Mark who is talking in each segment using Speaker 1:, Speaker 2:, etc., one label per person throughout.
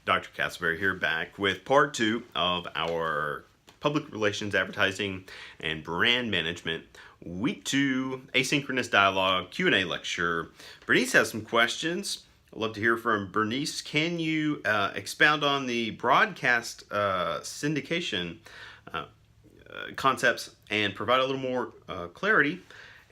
Speaker 1: Dr. Castleberry here, back with part two of our public relations, advertising, and brand management week 2 asynchronous dialogue Q&A lecture. Bernice has some questions. I'd love to hear from Bernice. Can you expound on the broadcast syndication concepts and provide a little more clarity?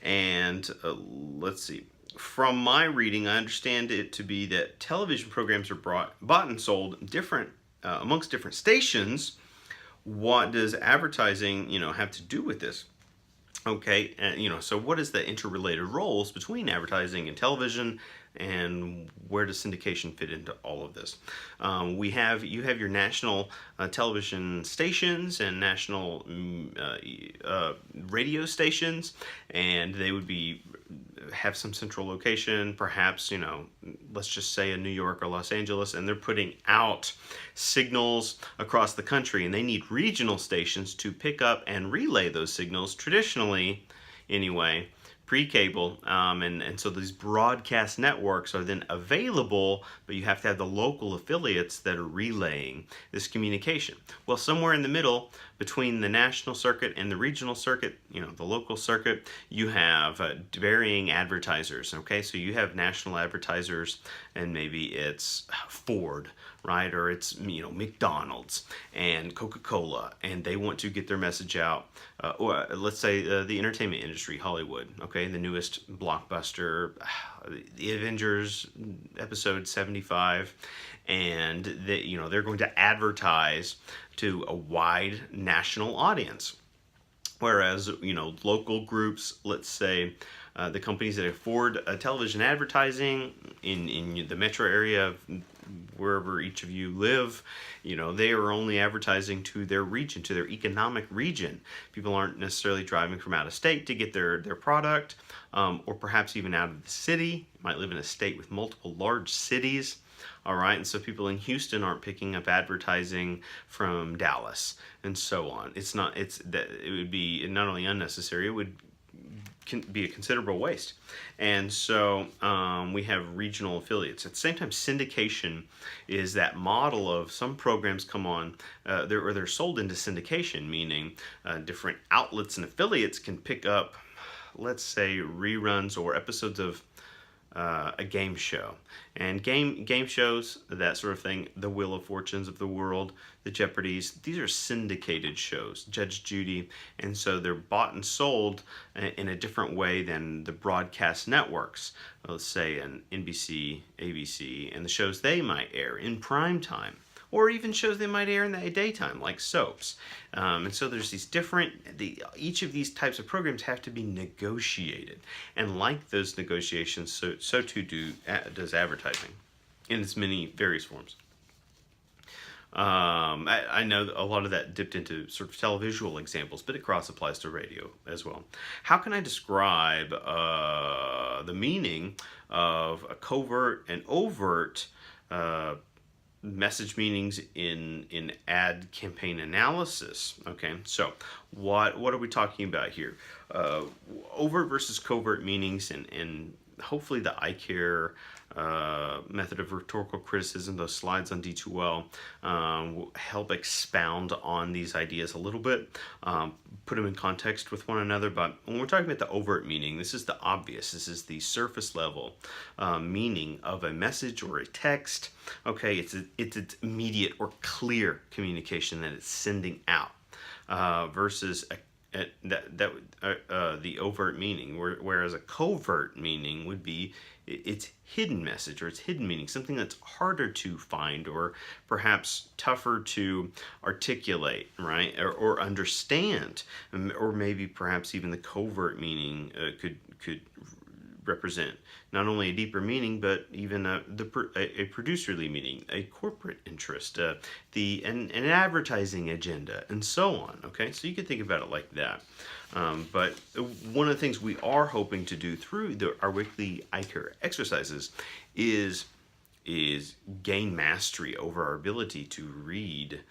Speaker 1: And let's see. From my reading, I understand it to be that television programs are bought and sold different amongst different stations. What does advertising, have to do with this? Okay, and so what is the interrelated roles between advertising and television, and where does syndication fit into all of this? You have your national television stations and national radio stations, and they would have some central location, perhaps, let's just say in New York or Los Angeles, and they're putting out signals across the country, and they need regional stations to pick up and relay those signals, traditionally anyway, pre-cable, and so these broadcast networks are then available, but you have to have the local affiliates that are relaying this communication. Well, somewhere in the middle between the national circuit and the regional circuit, the local circuit, you have varying advertisers. Okay, so you have national advertisers, and maybe it's Ford, right, or it's McDonald's and Coca-Cola, and they want to get their message out. Or let's say the entertainment industry, Hollywood. Okay, the newest blockbuster, the Avengers episode 75, and they're going to advertise to a wide national audience. Whereas, local groups, let's say the companies that afford television advertising in the metro area of wherever each of you live, they are only advertising to their region, to their economic region. People aren't necessarily driving from out of state to get their product, or perhaps even out of the city. You might live in a state with multiple large cities. All right, and so people in Houston aren't picking up advertising from Dallas, and so on. It would be not only unnecessary, it would be a considerable waste. And so we have regional affiliates. At the same time, syndication is that model of some programs come on, they're sold into syndication, meaning different outlets and affiliates can pick up, let's say, reruns or episodes of a game show. And game shows, that sort of thing, the Wheel of Fortunes of the world, the Jeopardies, these are syndicated shows, Judge Judy, and so they're bought and sold in a different way than the broadcast networks, let's say an NBC, ABC, and the shows they might air in prime time, or even shows they might air in the daytime, like soaps. And so there's these each of these types of programs have to be negotiated. And like those negotiations, so too does advertising in its many various forms. I know a lot of that dipped into sort of televisual examples, but it cross applies to radio as well. How can I describe the meaning of a covert and overt message meanings in ad campaign analysis? Okay, so what are we talking about here? Overt versus covert meanings, and hopefully the ICARE method of rhetorical criticism, those slides on D2L, will help expound on these ideas a little bit, put them in context with one another. But when we're talking about the overt meaning, this is the obvious, this is the surface level meaning of a message or a text. Okay, it's its immediate or clear communication that it's sending out, versus the overt meaning, whereas a covert meaning would be its hidden message or its hidden meaning, something that's harder to find or perhaps tougher to articulate, right, or understand, or maybe perhaps even the covert meaning could represent not only a deeper meaning, but even a producerly meaning, a corporate interest, an advertising agenda, and so on. Okay, so you can think about it like that. But one of the things we are hoping to do through our weekly ICARE exercises is gain mastery over our ability to read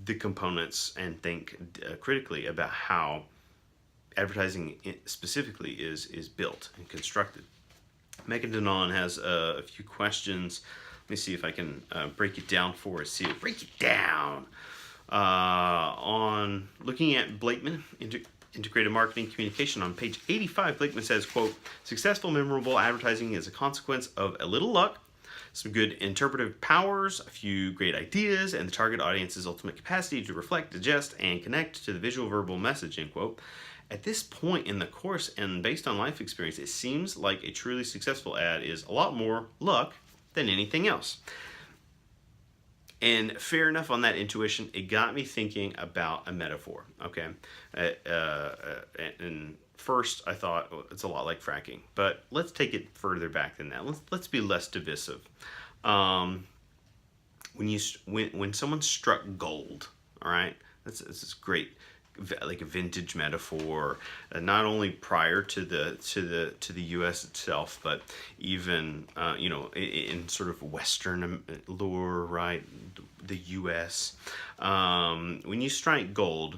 Speaker 1: the components and think critically about how advertising specifically is built and constructed. Megan Denon has a few questions. Let me see if I can break it down for us here. Break it down. On looking at Blakeman, Integrated Marketing Communication, on page 85, Blakeman says, quote, successful, memorable advertising is a consequence of a little luck, some good interpretive powers, a few great ideas, and the target audience's ultimate capacity to reflect, digest, and connect to the visual verbal message, end quote. At this point in the course and based on life experience, it seems like a truly successful ad is a lot more luck than anything else. And fair enough on that intuition, it got me thinking about a metaphor, okay? And first I thought, oh, it's a lot like fracking, but let's take it further back than that. Let's be less divisive. When someone struck gold, all right, this is great, like a vintage metaphor, not only prior to the U.S. itself, but even in sort of Western lore, right? The U.S. When you strike gold,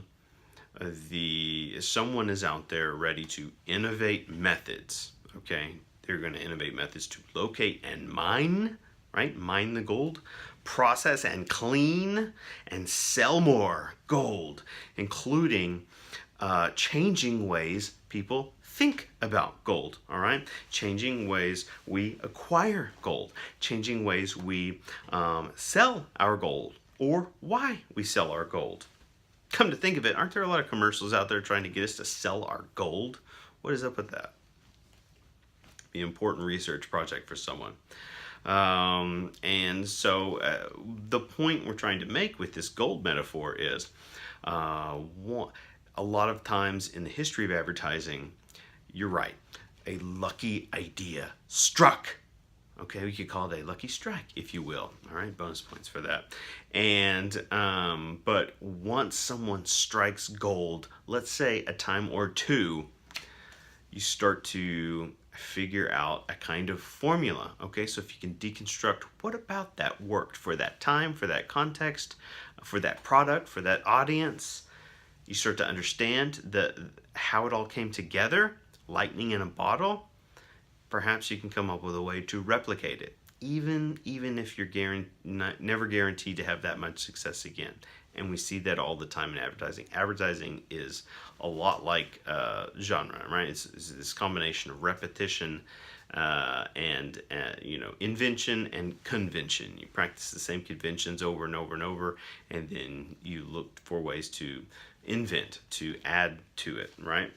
Speaker 1: someone is out there ready to innovate methods. Okay, they're going to innovate methods to locate and mine, right? Mine the gold, process and clean, and sell more gold, including changing ways people think about gold, all right? Changing ways we acquire gold, changing ways we sell our gold, or why we sell our gold. Come to think of it, aren't there a lot of commercials out there trying to get us to sell our gold? What is up with that? Be an important research project for someone. And so the point we're trying to make with this gold metaphor is a lot of times in the history of advertising, you're right, a lucky idea struck. Okay, we could call it a lucky strike, if you will. All right, bonus points for that. And but once someone strikes gold, let's say a time or two, you start to figure out a kind of formula. Okay, so if you can deconstruct what about that worked for that time, for that context, for that product, for that audience, you start to understand how it all came together, lightning in a bottle. Perhaps you can come up with a way to replicate it, even if you're never guaranteed to have that much success again. And we see that all the time in advertising. Advertising is a lot like genre, right? It's this combination of repetition and invention and convention. You practice the same conventions over and over and over, and then you look for ways to invent, to add to it, right?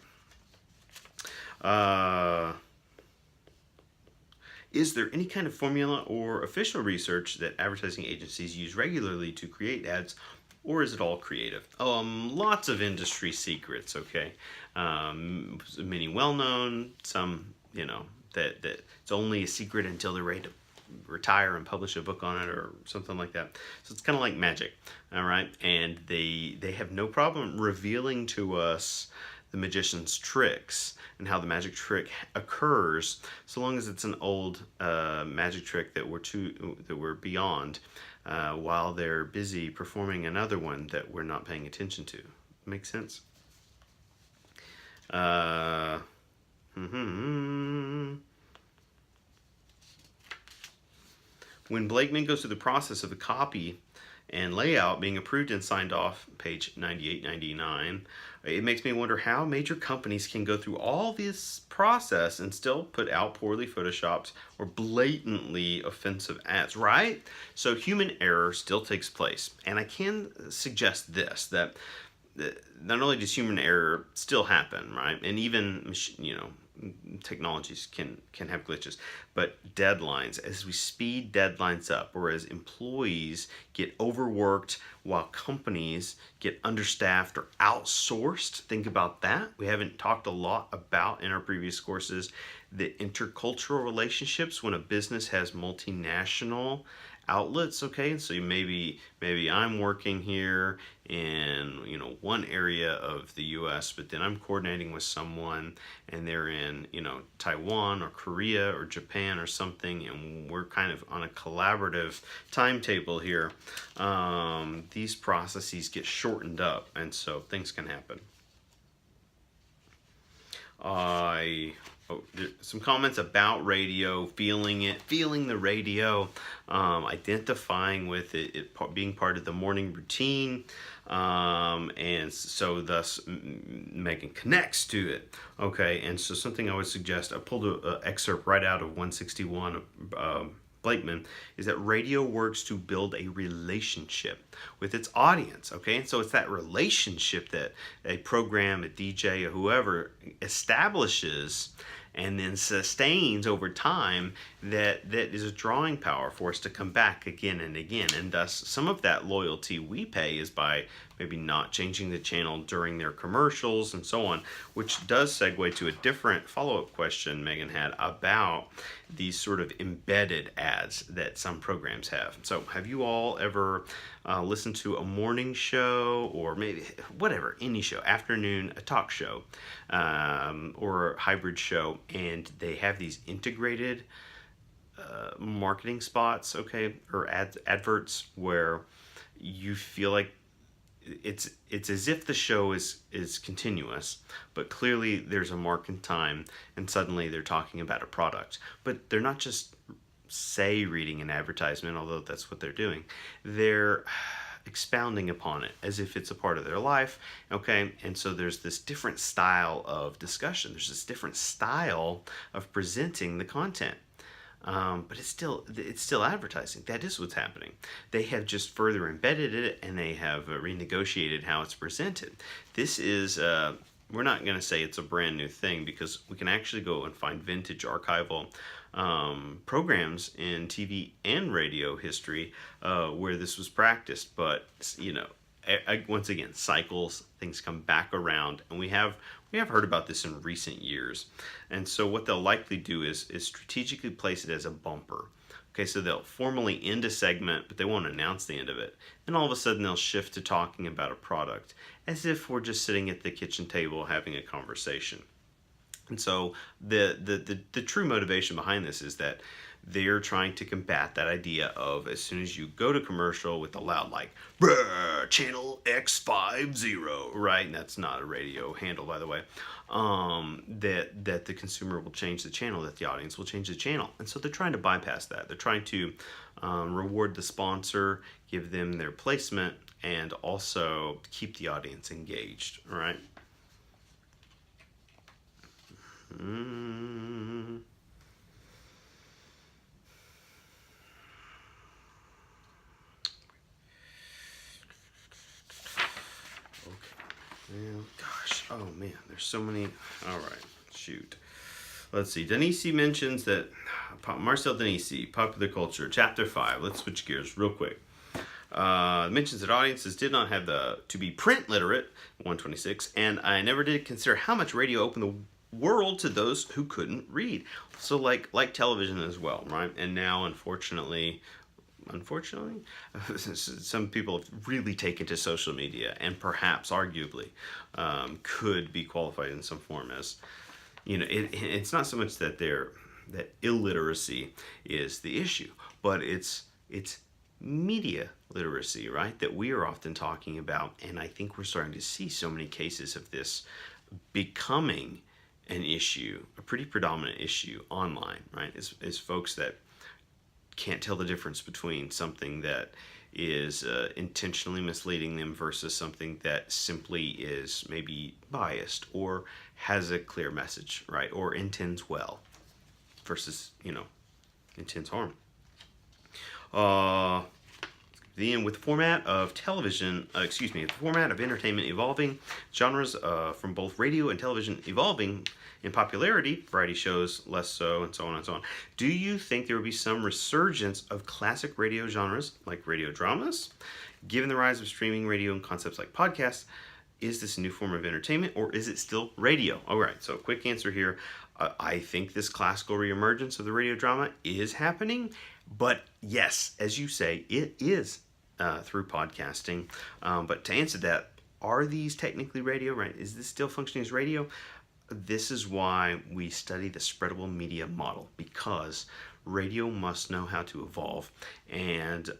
Speaker 1: Is there any kind of formula or official research that advertising agencies use regularly to create ads, or is it all creative? Lots of industry secrets, okay? Many well-known, some, that it's only a secret until they're ready to retire and publish a book on it or something like that. So it's kind of like magic, all right? And they have no problem revealing to us the magician's tricks and how the magic trick occurs, so long as it's an old magic trick that we're beyond, while they're busy performing another one that we're not paying attention to. Make sense? When Blakeman goes through the process of the copy and layout being approved and signed off, page 98-99, it makes me wonder how major companies can go through all this process and still put out poorly photoshopped or blatantly offensive ads, right? So human error still takes place. And I can suggest this, that not only does human error still happen, right? And even, technologies can have glitches, but deadlines, as we speed deadlines up, or as employees get overworked while companies get understaffed or outsourced, think about that. We haven't talked a lot about in our previous courses the intercultural relationships when a business has multinational outlets, okay? So maybe I'm working here in one area of the US, but then I'm coordinating with someone and they're in Taiwan or Korea or Japan or something, and we're kind of on a collaborative timetable here. These processes get shortened up, and so things can happen. Some comments about radio, feeling the radio, identifying with it being part of the morning routine, and so thus Megan connects to it. Okay, and so something I would suggest, I pulled an excerpt right out of 161 Blakeman, is that radio works to build a relationship with its audience. Okay, and so it's that relationship that a program, a DJ, or whoever establishes and then sustains over time that is a drawing power for us to come back again and again. And thus some of that loyalty we pay is by maybe not changing the channel during their commercials and so on, which does segue to a different follow-up question Megan had about these sort of embedded ads that some programs have. So have you all ever listened to a morning show, or maybe whatever, any show, afternoon, a talk show, or a hybrid show, and they have these integrated marketing spots, okay, or adverts where you feel like it's as if the show is continuous, but clearly there's a mark in time, and suddenly they're talking about a product. But they're not just reading an advertisement, although that's what they're doing. They're expounding upon it as if it's a part of their life, okay? And so there's this different style of discussion. There's this different style of presenting the content. But it's still advertising. That is what's happening. They have just further embedded it, and they have renegotiated how it's presented. This is, we're not going to say it's a brand new thing, because we can actually go and find vintage archival programs in TV and radio history where this was practiced. But, you know, once again, cycles, things come back around, and we have heard about this in recent years. And so what they'll likely do is strategically place it as a bumper. Okay, so they'll formally end a segment, but they won't announce the end of it. And all of a sudden they'll shift to talking about a product, as if we're just sitting at the kitchen table having a conversation. And so the true motivation behind this is that they're trying to combat that idea of, as soon as you go to commercial with the loud, like, channel X50, right? And that's not a radio handle, by the way. That the consumer will change the channel, that the audience will change the channel. And so they're trying to bypass that. They're trying to reward the sponsor, give them their placement, and also keep the audience engaged, right? Well, gosh, oh man, there's so many. All right, shoot. Let's see. Danisi mentions that Marcel Danisi, Popular Culture, Chapter 5. Let's switch gears real quick. Mentions that audiences did not have to be print literate, 126, and I never did consider how much radio opened the world to those who couldn't read. So like television as well, right? And now, unfortunately, some people have really taken to social media, and perhaps arguably could be qualified in some form as, you know, it's not so much that that illiteracy is the issue, but it's media literacy, right, that we are often talking about. And I think we're starting to see so many cases of this becoming an issue, a pretty predominant issue online, right? Is folks that can't tell the difference between something that is intentionally misleading them versus something that simply is maybe biased or has a clear message, right? Or intends well versus, you know, intends harm. Then with the format of television, the format of entertainment evolving, genres from both radio and television evolving in popularity, variety shows less so, and so on and so on. Do you think there will be some resurgence of classic radio genres like radio dramas? Given the rise of streaming radio and concepts like podcasts, is this a new form of entertainment, or is it still radio? All right, so quick answer here. I think this classical reemergence of the radio drama is happening, but yes, as you say, it is through podcasting. But to answer that, are these technically radio, right? Is this still functioning as radio? This is why we study the spreadable media model, because radio must know how to evolve, and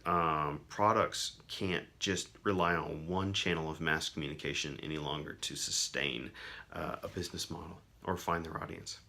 Speaker 1: products can't just rely on one channel of mass communication any longer to sustain a business model. or find their audience.